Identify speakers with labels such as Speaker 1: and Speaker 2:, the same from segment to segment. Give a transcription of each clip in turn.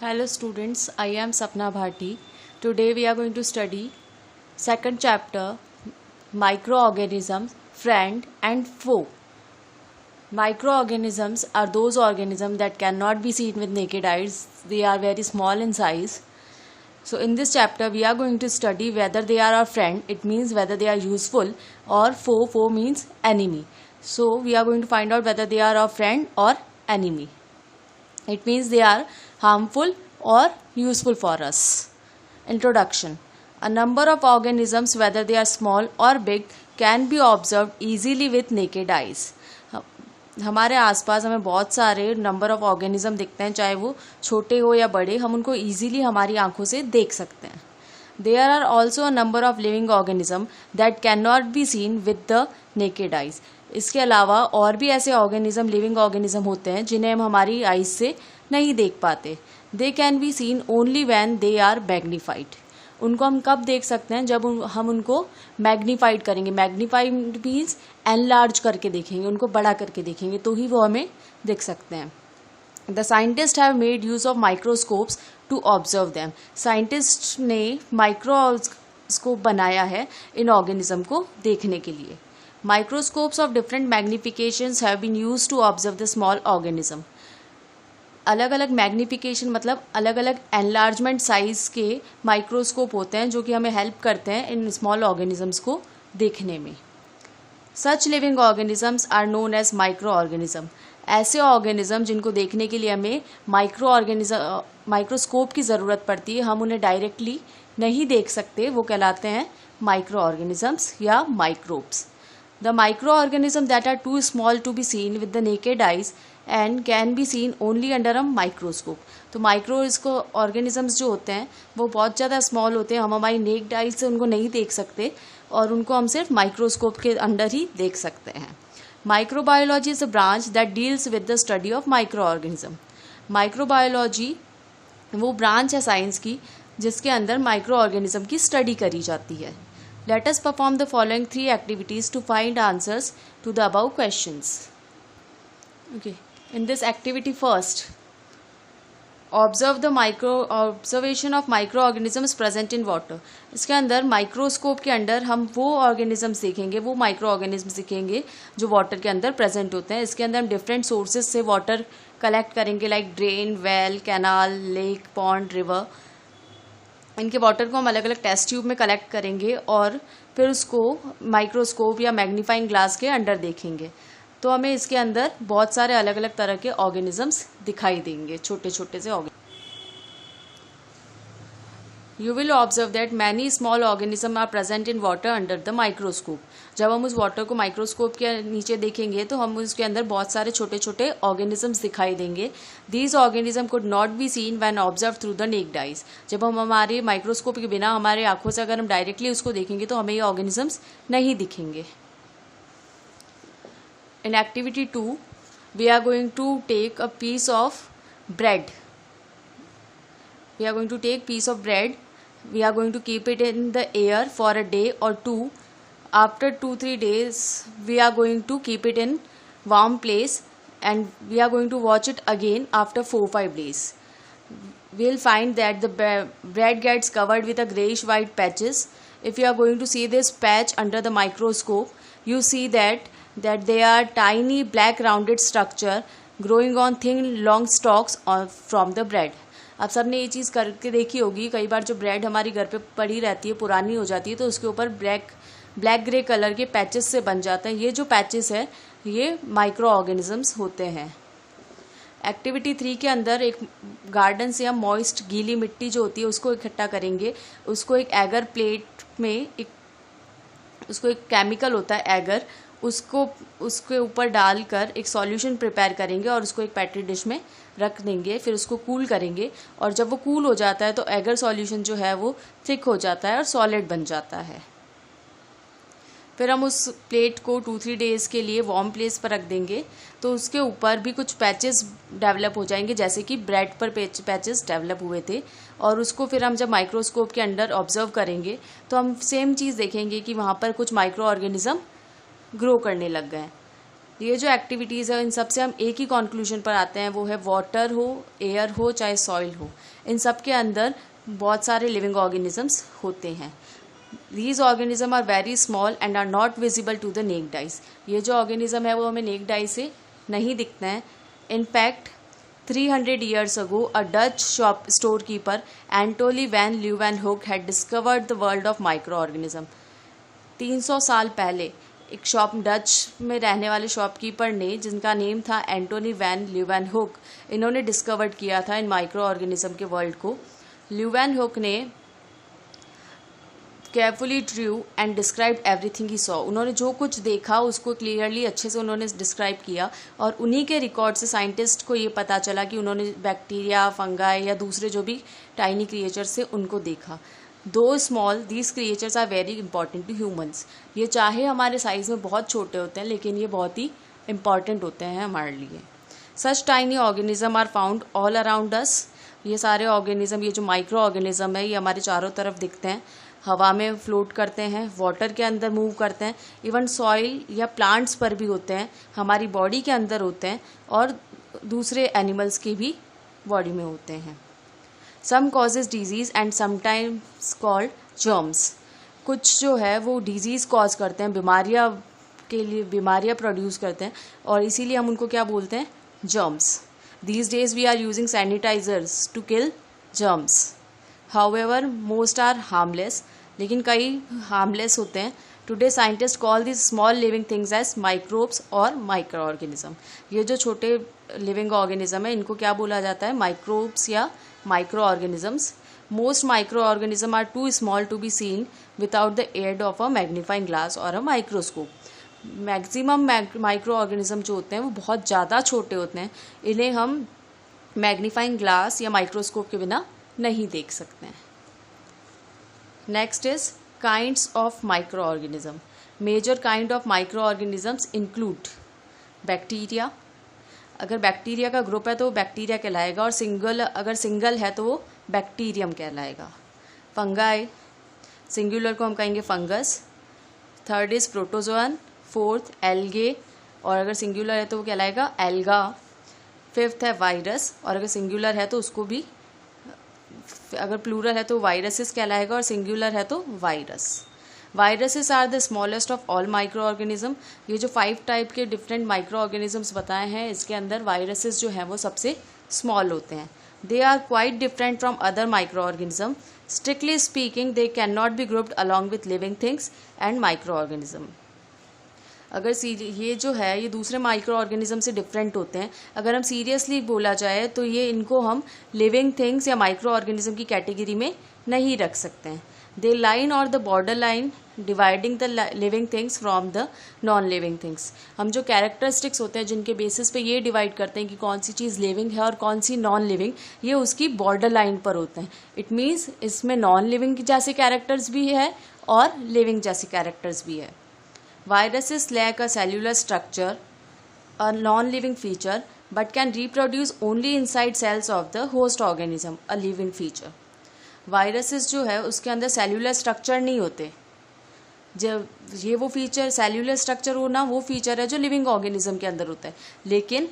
Speaker 1: Hello students, I am Sapna Bhati. Today we are going to study second chapter microorganisms, friend and foe. Microorganisms are those organisms that cannot be seen with naked eyes. They are very small in size. So in this chapter we are going to study whether they are our friend, it means whether they are useful, or foe, foe means enemy. So we are going to find out whether they are our friend or enemy. It means they are harmful or useful for us. Introduction. A number of organisms, whether they are small or big, can be observed easily with naked eyes. हमारे आसपास हमें बहुत सारे number of organism दिखते हैं, चाहे वो छोटे हो या बड़े, हम उनको इजीली हमारी आंखों से देख सकते हैं. There are also a number of living organism that cannot be seen with the naked eyes. इसके अलावा और भी ऐसे ऑर्गेनिज्म, लिविंग ऑर्गेनिज्म होते हैं जिन्हें हम हमारी आईज से नहीं देख पाते. They can be seen only when they are magnified. उनको हम कब देख सकते हैं? जब हम उनको मैग्नीफाइड करेंगे. मैग्नीफाइड मीन्स एनलार्ज करके देखेंगे, उनको बड़ा करके देखेंगे, तो ही वो हमें देख सकते हैं. The scientist have made use of microscopes to observe them. Scientist ने माइक्रोस्कोप बनाया है इन ऑर्गेनिज्म को देखने के लिए. Microscopes of different magnifications have been used to observe the small organism. अलग अलग मैग्निफिकेशन मतलब अलग अलग एनलार्जमेंट साइज के माइक्रोस्कोप होते हैं जो कि हमें हेल्प करते हैं इन स्मॉल ऑर्गेनिजम्स को देखने में. Such living organisms are known as microorganism. ऐसे ऑर्गेनिज्म जिनको देखने के लिए हमें माइक्रोस्कोप की ज़रूरत पड़ती है, हम उन्हें डायरेक्टली नहीं देख सकते, वो कहलाते हैं माइक्रो ऑर्गेनिजम्स या microbes. The microorganisms that are too small to be seen with the naked eyes and can be seen only under a microscope. तो माइक्रो ऑर्गेनिजम्स जो होते हैं वो बहुत ज़्यादा स्मॉल होते हैं, हम हमारी नेक्ड आइज से उनको नहीं देख सकते और उनको हम सिर्फ माइक्रोस्कोप के अंडर ही देख सकते हैं. Microbiology is a branch that deals with the study of micro organism. Microbiology वो ब्रांच है साइंस की जिसके अंदर माइक्रो ऑर्गेनिज्म की स्टडी करी जाती है. Let us perform the following 3 activities to find answers to the above questions. Okay. In this activity first, observation of microorganisms present in water. इसके अंदर माइक्रोस्कोप के अंदर हम वो ऑर्गेनिजम्स देखेंगे, वो माइक्रो ऑर्गेनिजम्स दिखेंगे जो वाटर के अंदर प्रेजेंट होते हैं. इसके अंदर हम डिफरेंट सोर्सेज से वाटर कलेक्ट करेंगे, like drain, well, canal, lake, pond, river. इनके वाटर को हम अलग अलग टेस्ट ट्यूब में कलेक्ट करेंगे और फिर उसको माइक्रोस्कोप या मैग्नीफाइंग ग्लास के अंडर देखेंगे. तो हमें इसके अंदर बहुत सारे अलग अलग तरह के ऑर्गेनिजम्स दिखाई देंगे, छोटे छोटे से organism. You will observe that many small organism are present in water under the microscope. जब हम उस वाटर को माइक्रोस्कोप के नीचे देखेंगे तो हम उसके अंदर बहुत सारे छोटे छोटे ऑर्गेनिजम्स दिखाई देंगे. These organism could not be seen when observe through the necked eyes. जब हम हमारे माइक्रोस्कोप के बिना हमारे आंखों से अगर हम डायरेक्टली उसको देखेंगे तो हमें ये ऑर्गेनिजम्स नहीं दिखेंगे. In activity 2 we are going to take a piece of bread. We are going to take piece of bread. We are going to keep it in the air for a day or two. After 2-3 days, we are going to keep it in warm place and we are going to watch it again after 4-5 days. We'll find that the bread gets covered with a grayish white patches. If you are going to see this patch under the microscope, you see that they are tiny black rounded structure growing on thin long stalks from the bread. आप सब ने ये चीज़ करके देखी होगी. कई बार जो bread हमारी घर पे पड़ी रहती है, पुरानी हो जाती है, तो उसके ऊपर ब्लैक ग्रे कलर के पैचेस से बन जाते हैं. ये जो पैचेस है ये माइक्रो ऑर्गेनिजम्स होते हैं. एक्टिविटी 3 के अंदर एक गार्डन से हम मॉइस्ट गीली मिट्टी जो होती है उसको इकट्ठा करेंगे. उसको एक एगर प्लेट में उसको एक केमिकल होता है एगर, उसके ऊपर डालकर एक सॉल्यूशन प्रिपेयर करेंगे और उसको एक पेट्री डिश में रख देंगे. फिर उसको कूल करेंगे और जब वो कूल हो जाता है तो एगर सॉल्यूशन जो है वो थिक हो जाता है और सॉलिड बन जाता है. फिर हम उस प्लेट को 2-3 डेज के लिए वार्म प्लेस पर रख देंगे तो उसके ऊपर भी कुछ पैचेस डेवलप हो जाएंगे, जैसे कि ब्रेड पर पैचेस डेवलप हुए थे. और उसको फिर हम जब माइक्रोस्कोप के अंडर ऑब्जर्व करेंगे तो हम सेम चीज़ देखेंगे कि वहाँ पर कुछ माइक्रो ऑर्गेनिज्म ग्रो करने लग गए. ये जो एक्टिविटीज़ है इन सब से हम एक ही कंक्लूजन पर आते हैं, वो है वाटर हो, एयर हो, चाहे सॉइल हो, इन सब के अंदर बहुत सारे लिविंग ऑर्गेनिजम्स होते हैं. These organisms are very small and are not visible to the naked eyes. ये जो ऑर्गेनिज्म है वो हमें नेक्ड आई से नहीं दिखते हैं. In fact, 300 years ago, a Dutch storekeeper, Antoine van Leeuwenhoek, had discovered the world of microorganism. 300 साल पहले एक डच में रहने वाले शॉपकीपर ने, जिनका नेम था एंटोनी वैन ल्यूवेनहुक, इन्होंने डिस्कवर्ड किया था इन माइक्रो ऑर्गेनिज्म के वर्ल्ड को. ल्यूवेनहुक ने carefully Drew and describe everything he saw. उन्होंने जो कुछ देखा उसको क्लियरली अच्छे से उन्होंने डिस्क्राइब किया, और उन्हीं के रिकॉर्ड से साइंटिस्ट को ये पता चला कि उन्होंने बैक्टीरिया, फंगाई या दूसरे जो भी टाइनी क्रिएचर्स से उनको देखा. Though small, these creatures are very important to humans. ये चाहे हमारे साइज़ में बहुत छोटे होते हैं लेकिन ये बहुत ही इंपॉर्टेंट होते हैं हमारे लिए. Such tiny organism are found all around us. ये सारे ऑर्गेनिज्म, ये जो माइक्रो ऑर्गेनिज्म है, ये हमारे चारों तरफ दिखते हैं. हवा में फ्लोट करते हैं, वाटर के अंदर मूव करते हैं, इवन सॉइल या प्लांट्स पर भी होते हैं, हमारी बॉडी के अंदर होते हैं, और दूसरे एनिमल्स की भी बॉडी में होते हैं. Some causes disease and sometimes called germs. कुछ जो है वो डिजीज़ कॉज करते हैं, बीमारियाँ के लिए बीमारियाँ प्रोड्यूस करते हैं, और इसीलिए हम उनको क्या बोलते हैं, germs. These days we are using sanitizers to kill germs. However, most are harmless. लेकिन कई harmless होते हैं. Today scientists call these small living things as microbes or microorganism. ये जो छोटे living organism है इनको क्या बोला जाता है, microbes या microorganisms. Most microorganisms are too small to be seen without the aid of a magnifying glass or a microscope. Maximum micro organism जो होते हैं वो बहुत ज़्यादा छोटे होते हैं, इन्हें हम मैग्नीफाइंग ग्लास या माइक्रोस्कोप के बिना नहीं देख सकते हैं. Next is kinds of micro organism. Major kind of micro organisms include bacteria. अगर बैक्टीरिया का ग्रुप है तो वो बैक्टीरिया कहलाएगा, और अगर सिंगल है तो वो बैक्टीरियम कहलाएगा. फंगाई, सिंगुलर को हम कहेंगे fungus. Third is protozoan. Fourth algae, और अगर सिंगुलर है तो वो कहलाएगा एल्गा. फिफ्थ है वायरस, और अगर सिंगुलर है तो उसको भी, अगर प्लूरल है तो वायरसेस कहलाएगा, और सिंगुलर है तो virus. Viruses are the smallest of all micro organism. ये जो 5 टाइप के डिफरेंट माइक्रो ऑर्गेनिजम्स बताए हैं, इसके अंदर वायरसेस जो हैं वो सबसे स्मॉल होते हैं. They are quite different from other micro organism. Strictly speaking they can not be grouped along with living things and micro organism. अगर ये जो है ये दूसरे माइक्रो ऑर्गेनिज्म से डिफरेंट होते हैं. अगर हम सीरियसली बोला जाए तो ये इनको हम लिविंग थिंग्स या माइक्रो ऑर्गेनिज्म की कैटेगरी में नहीं रख सकते हैं. दे लाइन और the border line dividing the living things from the non living things. हम जो कैरेक्टरिस्टिक्स होते हैं जिनके बेसिस पे ये डिवाइड करते हैं कि कौन सी चीज़ लिविंग है और कौन सी नॉन लिविंग, ये उसकी बॉर्डर लाइन पर होते हैं. इट मीन्स इसमें नॉन लिविंग जैसे कैरेक्टर्स भी है और लिविंग जैसे कैरेक्टर्स भी है. Viruses lack a cellular structure, a non-living feature, but can reproduce only inside cells of the host organism, a living feature. Viruses जो है उसके अंदर सेल्यूलर स्ट्रक्चर नहीं होते. जब ये वो फीचर, सेल्यूलर स्ट्रक्चर होना वो फीचर है जो लिविंग ऑर्गेनिज्म के अंदर होता है. लेकिन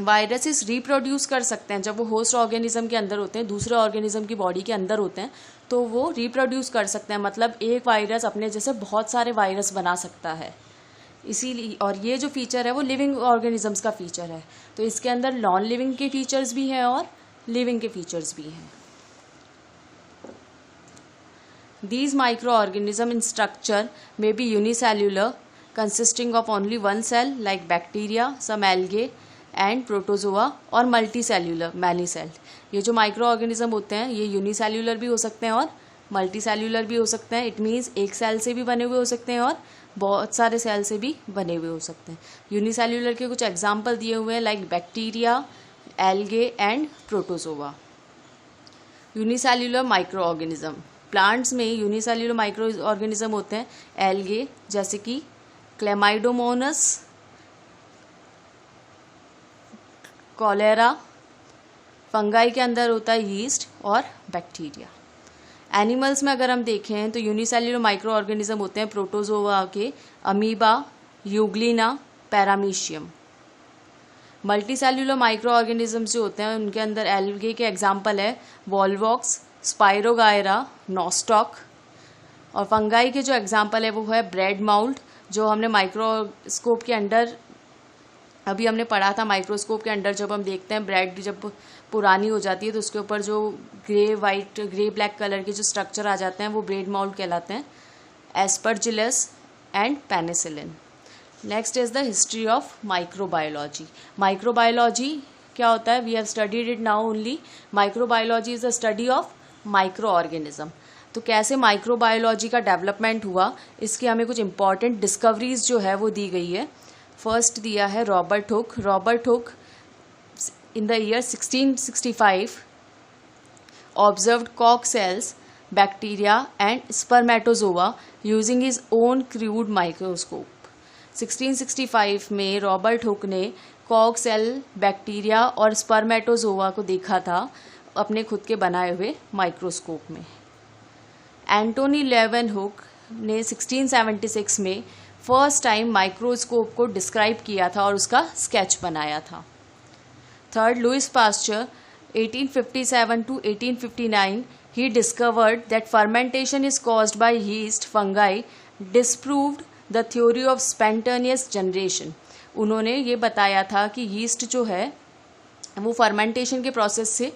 Speaker 1: वायरसेस रिप्रोड्यूस कर सकते हैं जब वो होस्ट ऑर्गेनिज्म के अंदर होते हैं, दूसरे ऑर्गेनिज्म की बॉडी के अंदर होते हैं, तो वो रिप्रोड्यूस कर सकते हैं. मतलब एक वायरस अपने जैसे बहुत सारे वायरस बना सकता है. इसीलिए, और ये जो फीचर है वो लिविंग ऑर्गेनिजम्स का फीचर है. तो इसके अंदर नॉन लिविंग के फीचर्स भी हैं और लिविंग के फीचर्स भी हैं. These microorganisms in structure may be unicellular, consisting of only one cell like bacteria, some algae and protozoa, और मल्टी सेल्यूलर, मैनी सेल. ये जो माइक्रो ऑर्गेनिज्म होते हैं ये यूनिसेल्यूलर भी हो सकते हैं और मल्टी सेल्यूलर भी हो सकते हैं. इट मीन्स एक सेल से भी बने हुए हो सकते हैं और बहुत सारे सेल से भी बने हुए हो सकते हैं. यूनिसेल्यूलर के कुछ एग्जाम्पल दिए हुए हैं like bacteria, algae and protozoa. Unicellular micro organism. Plants में यूनिसेल्यूलर माइक्रो ऑर्गेनिज्म होते हैं एल्गे, जैसे कि क्लेमाइडोमोनस, कॉलेरा. फंगाई के अंदर होता है यीस्ट और बैक्टीरिया. एनिमल्स में अगर हम देखें तो यूनिसेल्यूलर माइक्रो ऑर्गेनिज्म होते हैं प्रोटोजोआ के amoeba, Euglena, paramecium. Multi cellular micro organisms जो होते हैं उनके अंदर एल्गे के एग्जाम्पल है वॉल्वॉक्स, स्पाइरोगायरा, नॉस्टॉक। और फंगाई के जो एग्जाम्पल है वो है ब्रेड माउल्ट, जो हमने माइक्रोस्कोप के अंडर अभी हमने पढ़ा था। माइक्रोस्कोप के अंडर जब हम देखते हैं ब्रेड जब पुरानी हो जाती है तो उसके ऊपर जो ग्रे ब्लैक कलर के जो स्ट्रक्चर आ जाते हैं वो ब्रेड माउल्ट कहलाते हैं। Aspergillus and penicillin. Next is the history of microbiology. Microbiology क्या होता है? We have studied it now only. Microbiology is the study of micro organism. तो कैसे माइक्रोबायोलॉजी का डेवलपमेंट हुआ, इसकी हमें कुछ इंपॉर्टेंट डिस्कवरीज जो है वो दी गई है। फर्स्ट दिया है Robert Hooke. Robert Hooke in the year 1665 observed cork cells, bacteria and spermatozoa using his own crude microscope। 1665 में रॉबर्ट हुक ने कॉर्क सेल, बैक्टीरिया और स्पर्मेटोजोआ को देखा था अपने खुद के बनाए हुए माइक्रोस्कोप में। एंटोनी लेवन हुक ने 1676 में फर्स्ट टाइम माइक्रोस्कोप को डिस्क्राइब किया था और उसका स्केच बनाया था। Third, Louis Pasteur, 1857 to 1859, he discovered that fermentation is caused by yeast fungi, disproved the theory of spontaneous generation। उन्होंने ये बताया था कि यीस्ट जो है वो फर्मेंटेशन के प्रोसेस से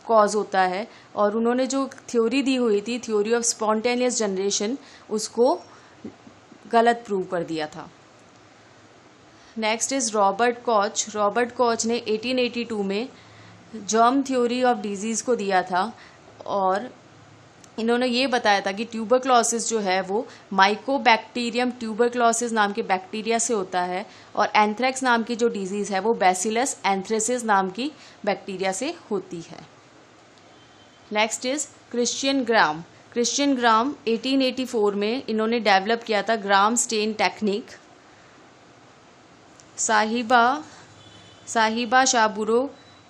Speaker 1: कॉज होता है, और उन्होंने जो थ्योरी दी हुई थी, थ्योरी ऑफ स्पॉन्टेनियस जनरेशन, उसको गलत प्रूव कर दिया था। Next is Robert Koch. Robert Koch ने 1882 में जर्म थ्योरी ऑफ डिजीज़ को दिया था, और इन्होंने ये बताया था कि ट्यूबरक्लोसिस जो है वो माइकोबैक्टीरियम ट्यूबरक्लोसिस नाम के बैक्टीरिया से होता है, और एंथ्रेक्स नाम की जो डिजीज़ है वो बैसिलस एंथ्रेसिस नाम की बैक्टीरिया से होती है। Next is Christian gram. Christian ग्राम 1884 में इन्होंने डेवलप किया था ग्राम स्टेन टेक्निक। साहिबा शाबुरो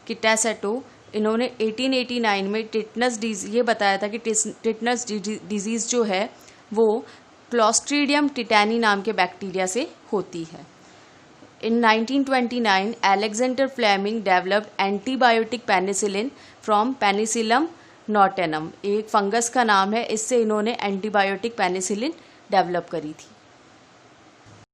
Speaker 1: किटासेटो, इन्होंने 1889 में टिटनस डिजीज ये बताया था कि टिटनस डिजीज़ जो है वो क्लोस्ट्रीडियम टिटैनी नाम के बैक्टीरिया से होती है। In 1929 Alexander Fleming developed antibiotic penicillin from penicillium notatum. एक फंगस का नाम है, इससे इन्होंने एंटीबायोटिक पेनिसिलिन डेवलप करी थी।